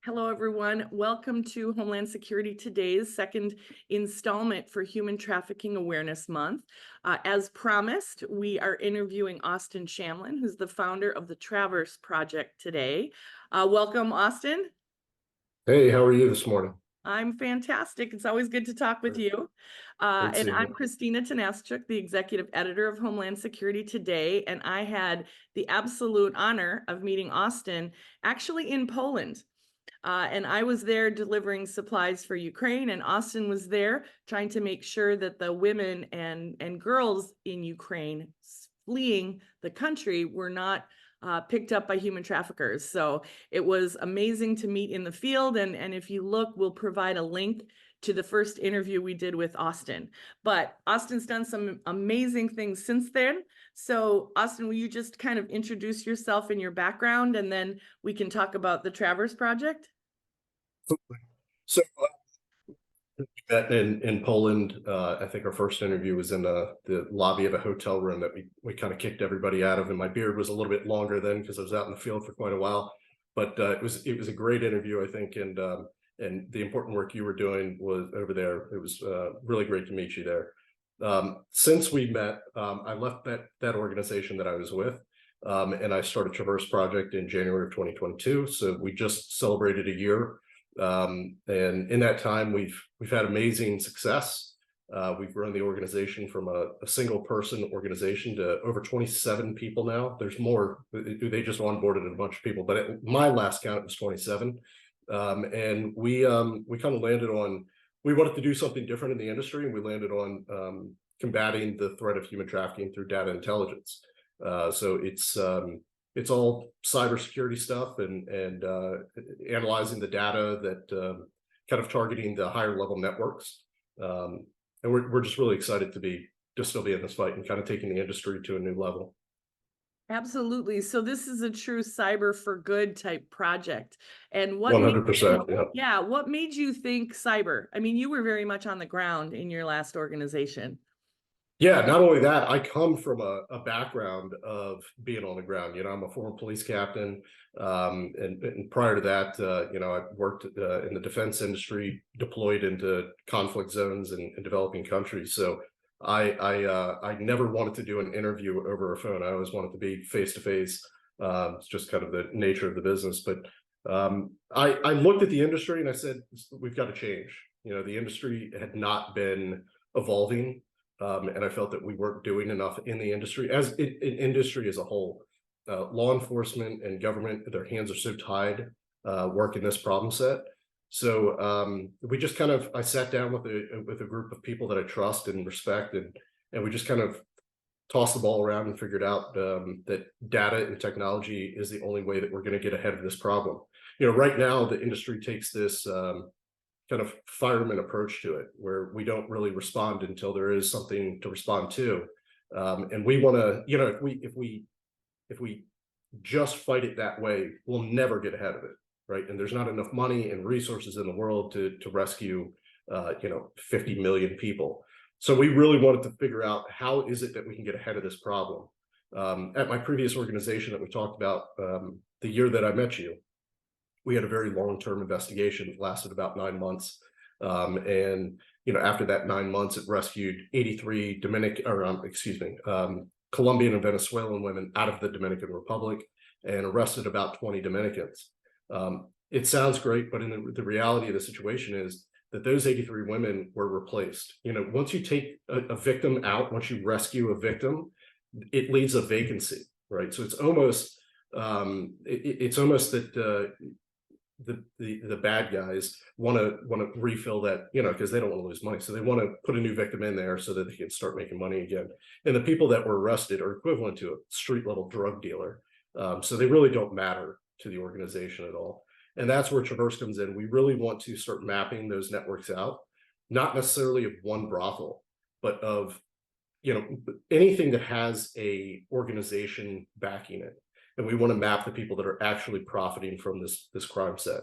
Hello, everyone. Welcome to Homeland Security Today's second installment for Human Trafficking Awareness Month. As promised, we are interviewing Austin Shamlin, who's the founder of the Traverse Project today. Welcome, Austin. Hey, how are you this morning? I'm fantastic. It's always good to talk with you. Great And seeing I'm you. Christina Tanaschuk, the executive editor of Homeland Security Today. And I had the absolute honor of meeting Austin actually in Poland. And I was there delivering supplies for Ukraine, and Austin was there trying to make sure that the women and girls in Ukraine fleeing the country were not picked up by human traffickers. So it was amazing to meet in the field. And if you look, we'll provide a link to the first interview we did with Austin. But Austin's done some amazing things since then. So Austin, will you just kind of introduce yourself and your background, and then we can talk about the Traverse Project? So we met in Poland. I think our first interview was in the lobby of a hotel room that we kind of kicked everybody out of, and my beard was a little bit longer then because I was out in the field for quite a while. But it was a great interview, I think, and the important work you were doing was over there. It was really great to meet you there. Since we met, I left that organization that I was with. And I started Traverse Project in January of 2022. So we just celebrated a year. And in that time, we've had amazing success. We've grown the organization from a single person organization to over 27 people now. There's more. They just onboarded a bunch of people, but at my last count, it was 27. And we kind of landed on, we wanted to do something different in the industry, and we landed on combating the threat of human trafficking through data intelligence. So it's all cybersecurity stuff and analyzing the data that kind of targeting the higher level networks. And we're just really excited to still be in this fight and kind of taking the industry to a new level. Absolutely. So this is a true cyber for good type project. And what made 100%. Yeah. yeah, what made you think cyber? I mean, you were very much on the ground in your last organization. Yeah, not only that, I come from a background of being on the ground. I'm a former police captain, and prior to that, I worked in the defense industry, deployed into conflict zones in developing countries. So I never wanted to do an interview over a phone. I always wanted to be face to face. It's just kind of the nature of the business. But I looked at the industry and I said, we've got to change. The industry had not been evolving. And I felt that we weren't doing enough in the industry, as in industry as a whole. Law enforcement and government, their hands are so tied working this problem set. So we just kind of, I sat down with a group of people that I trust and respect, and we just kind of tossed the ball around and figured out that data and technology is the only way that we're going to get ahead of this problem. Right now the industry takes this kind of fireman approach to it, where we don't really respond until there is something to respond to. And we want to, if we just fight it that way, we'll never get ahead of it, right? And there's not enough money and resources in the world to rescue, 50 million people. So we really wanted to figure out how is it that we can get ahead of this problem. At my previous organization that we talked about, the year that I met you, we had a very long-term investigation that lasted about 9 months. And after that 9 months, it rescued 83 Colombian and Venezuelan women out of the Dominican Republic and arrested about 20 Dominicans. It sounds great, but in the reality of the situation is that those 83 women were replaced. Once you take a victim out, once you rescue a victim, it leaves a vacancy, right? So it's almost that the bad guys want to refill that, because they don't want to lose money. So they want to put a new victim in there so that they can start making money again. And the people that were arrested are equivalent to a street level drug dealer. So they really don't matter to the organization at all. And that's where Traverse comes in. We really want to start mapping those networks out, not necessarily of one brothel, but of, anything that has a organization backing it. And we want to map the people that are actually profiting from this crime set.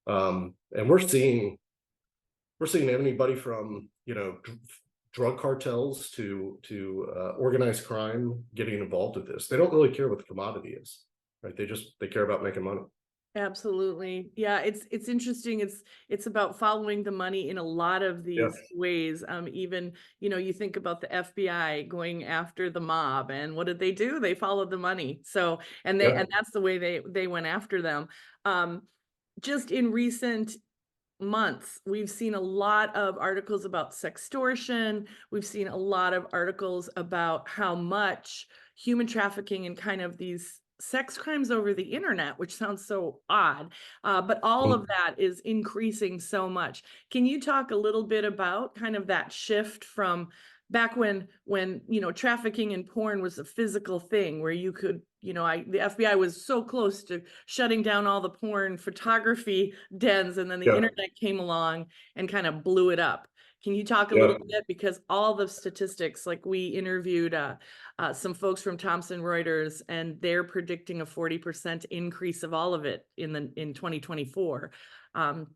And we're seeing anybody from drug cartels to organized crime getting involved with this. They don't really care what the commodity is, right? They care about making money. Absolutely. Yeah, it's interesting. It's about following the money in a lot of Yeah, these ways. Even, you think about the FBI going after the mob, and what did they do? They followed the money. So, yeah, and that's the way they went after them. Um, just in recent months, we've seen a lot of articles about sextortion. We've seen a lot of articles about how much human trafficking and kind of these sex crimes over the internet, which sounds so odd, but all of mhm, that is increasing so much. Can you talk a little bit about kind of that shift from back when trafficking and porn was a physical thing where you could, the FBI was so close to shutting down all the porn photography dens, and then the yeah, internet came along and kind of blew it up. Can you talk a yeah. little bit, because all the statistics, like we interviewed some folks from Thomson Reuters, and they're predicting a 40% increase of all of it in 2024. Um,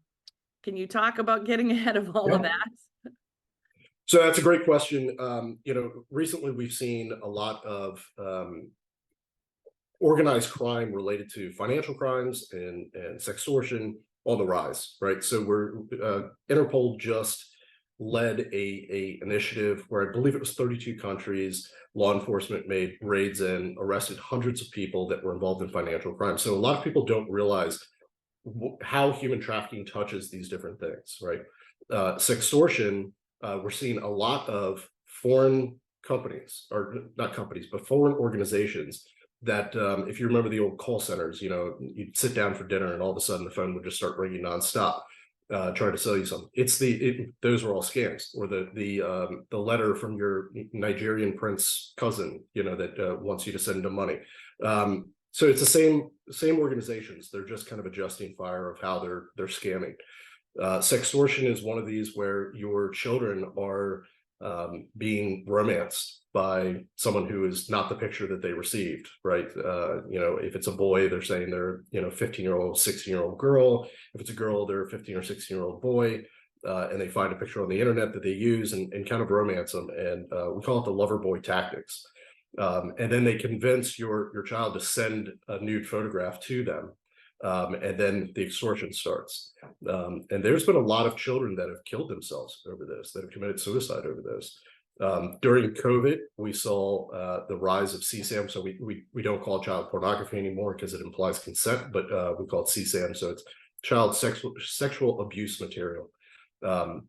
can you talk about getting ahead of all of Yeah. that? So that's a great question. Recently we've seen a lot of organized crime related to financial crimes and sextortion on the rise, right? So Interpol just led a initiative where I believe it was 32 countries. Law enforcement made raids and arrested hundreds of people that were involved in financial crime. So a lot of people don't realize how human trafficking touches these different things, right? Sextortion, we're seeing a lot of foreign companies, or not companies, but foreign organizations that, if you remember the old call centers, you'd sit down for dinner and all of a sudden the phone would just start ringing nonstop, trying to sell you something. Those were all scams, or the letter from your Nigerian prince cousin, that wants you to send him money. So it's the same organizations. They're just kind of adjusting fire of how they're scamming. Sextortion is one of these where your children are being romanced by someone who is not the picture that they received, right? If it's a boy, they're saying they're 15-year-old, 16-year-old girl. If it's a girl, they're a 15 or 16-year-old boy. And they find a picture on the internet that they use and kind of romance them. And we call it the lover boy tactics. And then they convince your child to send a nude photograph to them. And then the extortion starts. And there's been a lot of children that have killed themselves over this, that have committed suicide over this. During COVID, we saw the rise of CSAM. So we don't call it child pornography anymore because it implies consent, but we call it CSAM. So it's child sexual abuse material. Um,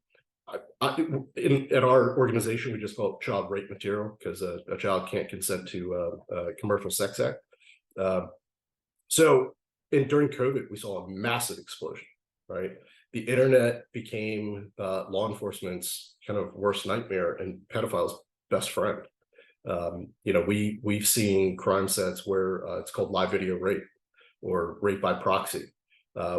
at our organization, we just call it child rape material because a child can't consent to a commercial sex act. Uh, so, and during COVID, we saw a massive explosion, right? The internet became law enforcement's kind of worst nightmare and pedophiles' best friend. We've seen crime sets where it's called live video rape or rape by proxy,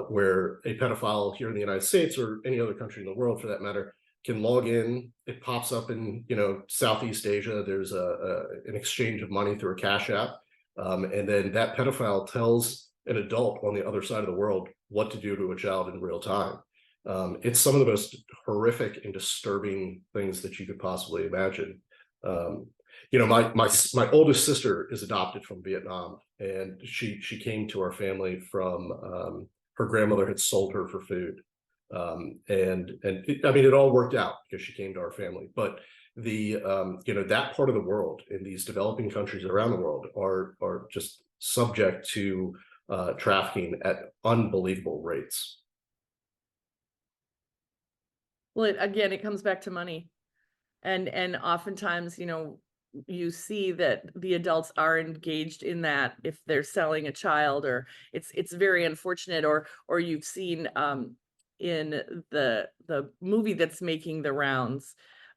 where a pedophile here in the United States or any other country in the world, for that matter, can log in. It pops up in Southeast Asia. There's an exchange of money through a cash app, and then that pedophile tells an adult on the other side of the world what to do to a child in real time. It's some of the most horrific and disturbing things that you could possibly imagine. Um, my oldest sister is adopted from Vietnam, and she came to our family from her grandmother had sold her for food. I mean, it all worked out because she came to our family. But that part of the world in these developing countries around the world are just subject to trafficking at unbelievable rates. Well, again, it comes back to money. And oftentimes, you see that the adults are engaged in that if they're selling a child, or it's very unfortunate. Or you've seen in the movie that's making the rounds,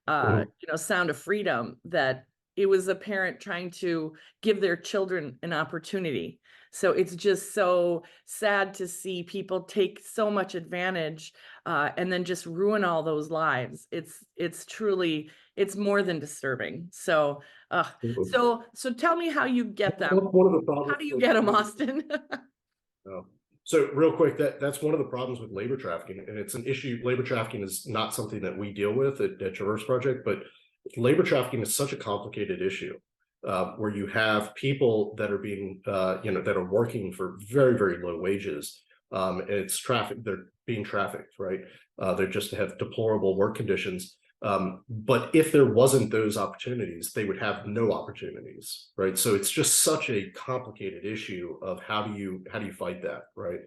Mhm. Sound of Freedom, that it was a parent trying to give their children an opportunity. So it's just so sad to see people take so much advantage, and then just ruin all those lives. It's truly, it's more than disturbing. So, so tell me how you get them. One of the How problems do you with get them, Austin? so real quick, that's one of the problems with labor trafficking, and it's an issue. Labor trafficking is not something that we deal with at Traverse Project, but labor trafficking is such a complicated issue. where you have people that are being, that are working for very, very low wages. And it's they're being trafficked, right? They just have deplorable work conditions. But if there wasn't those opportunities, they would have no opportunities, right? So it's just such a complicated issue of how do you fight that, right?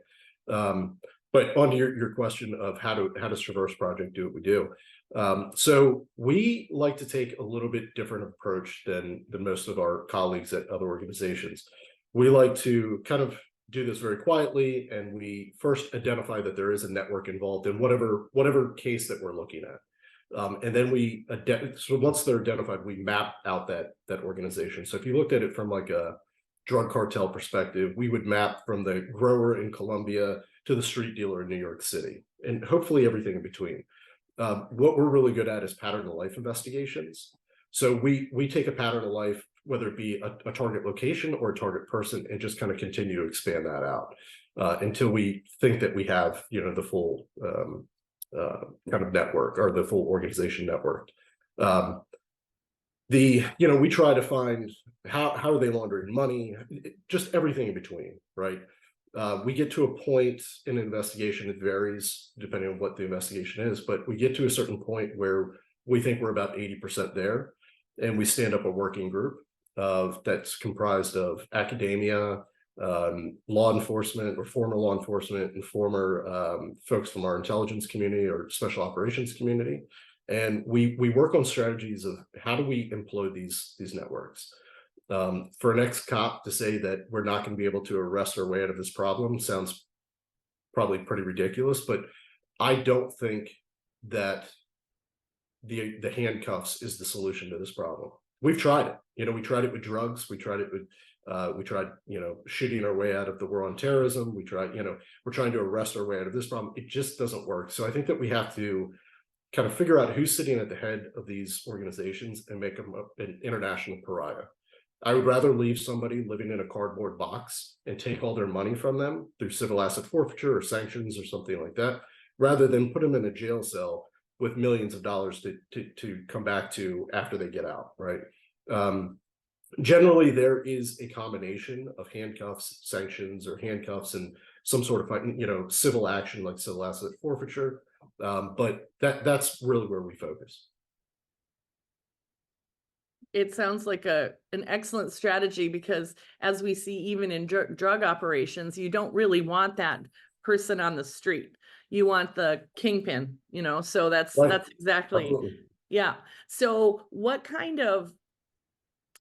But on to your question of how does Traverse Project do what we do? So we like to take a little bit different approach than most of our colleagues at other organizations. We like to kind of do this very quietly, and we first identify that there is a network involved in whatever case that we're looking at. And then so once they're identified, we map out that organization. So if you looked at it from like a drug cartel perspective, we would map from the grower in Colombia to the street dealer in New York City, and hopefully everything in between. What we're really good at is pattern of life investigations. So we take a pattern of life, whether it be a target location or a target person, and just kind of continue to expand that out until we think that we have, the full kind of network, or the full organization network. We try to find how are they laundering money, just everything in between, right? We get to a point in an investigation, it varies depending on what the investigation is, but we get to a certain point where we think we're about 80% there, and we stand up a working group that's comprised of academia, law enforcement or former law enforcement, and former folks from our intelligence community or special operations community. And we work on strategies of how do we employ these networks. For an ex-cop to say that we're not going to be able to arrest our way out of this problem sounds probably pretty ridiculous, but I don't think that the handcuffs is the solution to this problem. We've tried it. We tried it with drugs. We tried it with shooting our way out of the war on terrorism. We're trying to arrest our way out of this problem. It just doesn't work. So I think that we have to kind of figure out who's sitting at the head of these organizations and make them an international pariah. I would rather leave somebody living in a cardboard box and take all their money from them through civil asset forfeiture or sanctions or something like that, rather than put them in a jail cell with millions of dollars to come back to after they get out, right? Generally, there is a combination of handcuffs, sanctions, or handcuffs and some sort of civil action like civil asset forfeiture. But that's really where we focus. It sounds like an excellent strategy, because as we see even in drug operations, you don't really want that person on the street. You want the kingpin, so that's Right. exactly. Absolutely. Yeah. So what kind of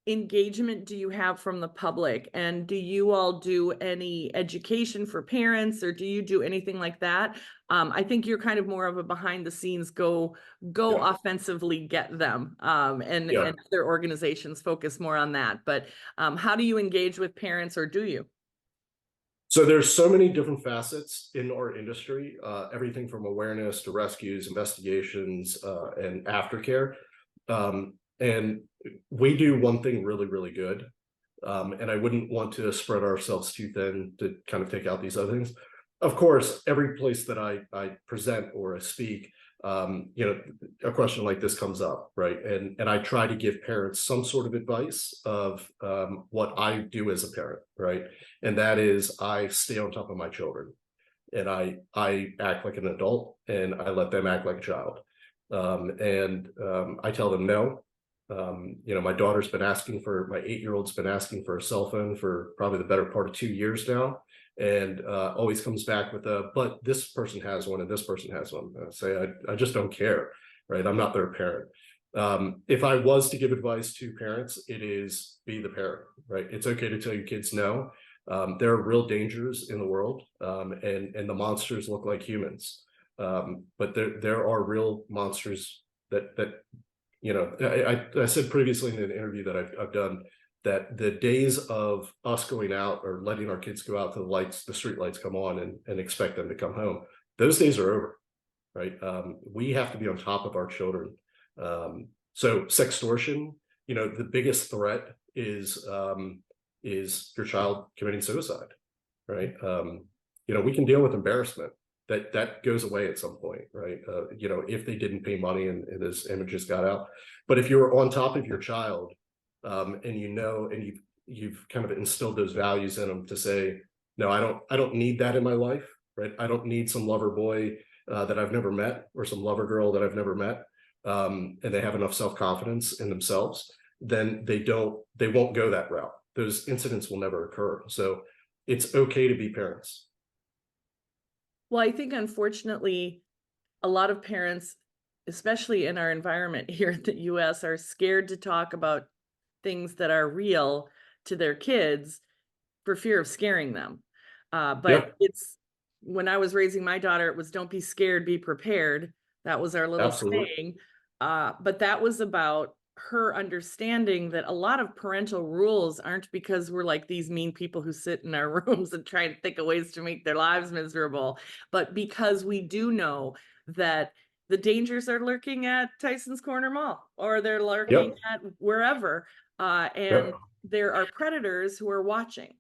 engagement do you have from the public, and do you all do any education for parents, or do you do anything like that? I think you're kind of more of a behind the scenes go Yeah. offensively get them, and Yeah. other organizations focus more on that, but how do you engage with parents, or do you? So there's so many different facets in our industry, everything from awareness to rescues, investigations, and aftercare. And we do one thing really, really good. And I wouldn't want to spread ourselves too thin to kind of take out these other things. Of course, every place that I present or I speak, a question like this comes up, right? And I try to give parents some sort of advice of what I do as a parent, right? And that is I stay on top of my children, and I act like an adult, and I let them act like a child. I tell them no. My daughter's been asking for, my 8-year-old's been asking for a cell phone for probably the better part of 2 years now, and always comes back with but this person has one and this person has one. I say, I just don't care, right? I'm not their parent. If I was to give advice to parents, it is be the parent, right? It's okay to tell your kids no. There are real dangers in the world, and the monsters look like humans. But there are real monsters that I said previously in an interview that I've done that the days of us going out or letting our kids go out to the street lights come on and expect them to come home, those days are over, right? We have to be on top of our children. So sextortion, the biggest threat is your child committing suicide, right? We can deal with embarrassment. That goes away at some point, right? If they didn't pay money and his images got out. But if you're on top of your child, and you've kind of instilled those values in them to say, no, I don't need that in my life, right? I don't need some lover boy that I've never met, or some lover girl that I've never met, and they have enough self-confidence in themselves, then they won't go that route. Those incidents will never occur. So it's okay to be parents. Well, I think unfortunately, a lot of parents, especially in our environment here in the US, are scared to talk about things that are real to their kids for fear of scaring them. But Yep, it's when I was raising my daughter, it was don't be scared, be prepared. That was our little absolutely. saying. But that was about her understanding that a lot of parental rules aren't because we're like these mean people who sit in our rooms and try to think of ways to make their lives miserable, but because we do know that the dangers are lurking at Tyson's Corner Mall, or they're lurking Yep, at wherever, and yep, there are predators who are watching.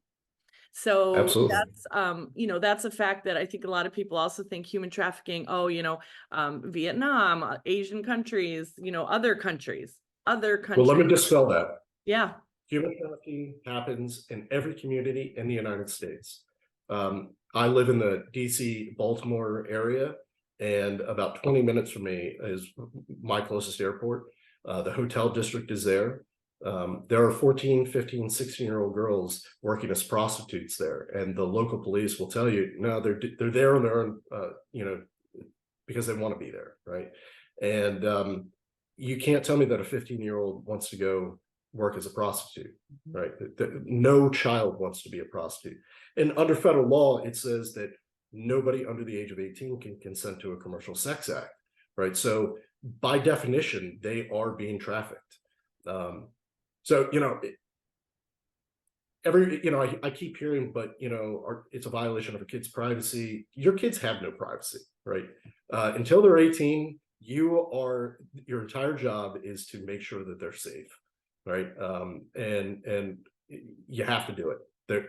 So absolutely. that's that's a fact that I think a lot of people also think human trafficking, oh, Vietnam, Asian countries, other Well, let me countries. dispel that. Yeah, Human trafficking happens in every community in the United States. I live in the DC, Baltimore area, and about 20 minutes from me is my closest airport. The hotel district is there. There are 14, 15, 16-year-old girls working as prostitutes there, and the local police will tell you, no, they're there on their own, because they want to be there, right? And you can't tell me that a 15-year-old wants to go work as a prostitute, right? No child wants to be a prostitute. And under federal law, it says that nobody under the age of 18 can consent to a commercial sex act, right? So by definition, they are being trafficked. Um, so, I keep hearing, but it's a violation of a kid's privacy. Your kids have no privacy, right? Until they're 18, your entire job is to make sure that they're safe, right? And you have to do it.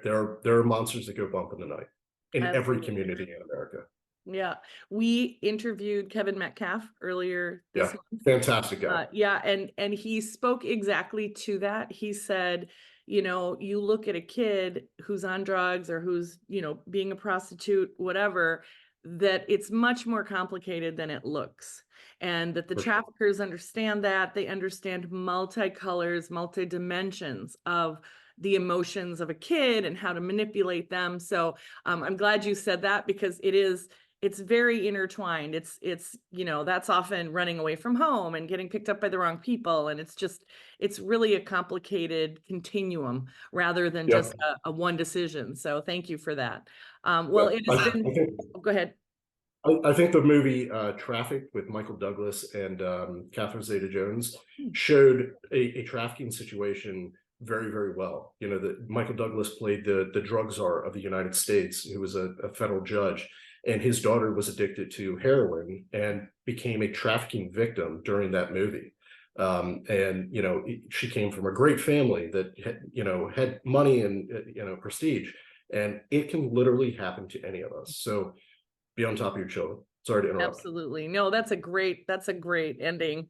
There are monsters that go bump in the night in every absolutely. community in America. Yeah. We interviewed Kevin Metcalf earlier this Yeah, month. fantastic guy. Yeah, and he spoke exactly to that. He said, you look at a kid who's on drugs or who's, being a prostitute, whatever, that it's much more complicated than it looks. And that the For sure. traffickers understand that. They understand multicolors, multi dimensions of the emotions of a kid and how to manipulate them. So I'm glad you said that, because it's very intertwined. That's often running away from home and getting picked up by the wrong people. And it's really a complicated continuum rather than Yeah, just a one decision. So thank you for that. Well, yeah. it has I been, think oh, go ahead. I think the movie Traffic with Michael Douglas and Catherine Zeta-Jones Hmm. showed a trafficking situation very, very well. That Michael Douglas played the drug czar of the United States, who was a federal judge, and his daughter was addicted to heroin and became a trafficking victim during that movie. And she came from a great family that had money and prestige, and it can literally happen to any of us. So be on top of your children. Sorry to interrupt. Absolutely. No, that's a great ending.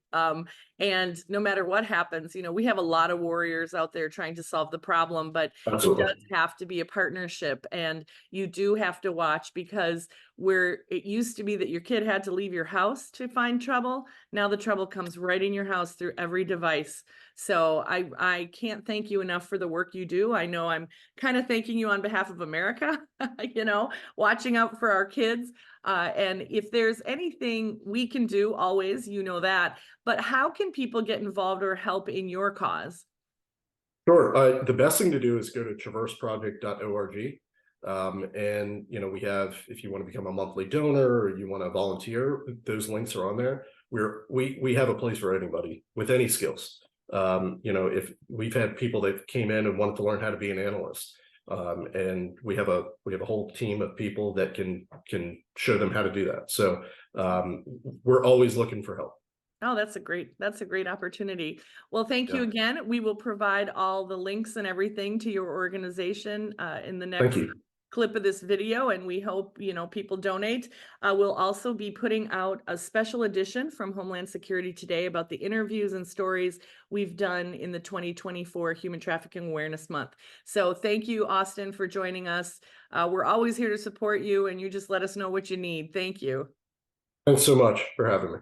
And no matter what happens, we have a lot of warriors out there trying to solve the problem, but it Absolutely. does have to be a partnership, and you do have to watch, because where it used to be that your kid had to leave your house to find trouble, now the trouble comes right in your house through every device. So I can't thank you enough for the work you do. I know I'm kind of thanking you on behalf of America, watching out for our kids. And if there's anything we can do, always, that, but how can people get involved or help in your cause? Sure. The best thing to do is go to traverseproject.org. And we have, if you want to become a monthly donor or you want to volunteer, those links are on there. We have a place for anybody with any skills. If we've had people that came in and wanted to learn how to be an analyst, and we have a whole team of people that can show them how to do that. So we're always looking for help. Oh, that's a great opportunity. Well, thank you Yeah. again. We will provide all the links and everything to your organization in the Thank next you. clip of this video, and we hope, people donate. We'll also be putting out a special edition from Homeland Security today about the interviews and stories we've done in the 2024 Human Trafficking Awareness Month. So thank you, Austin, for joining us. We're always here to support you, and you just let us know what you need. Thank you. Thanks so much for having me.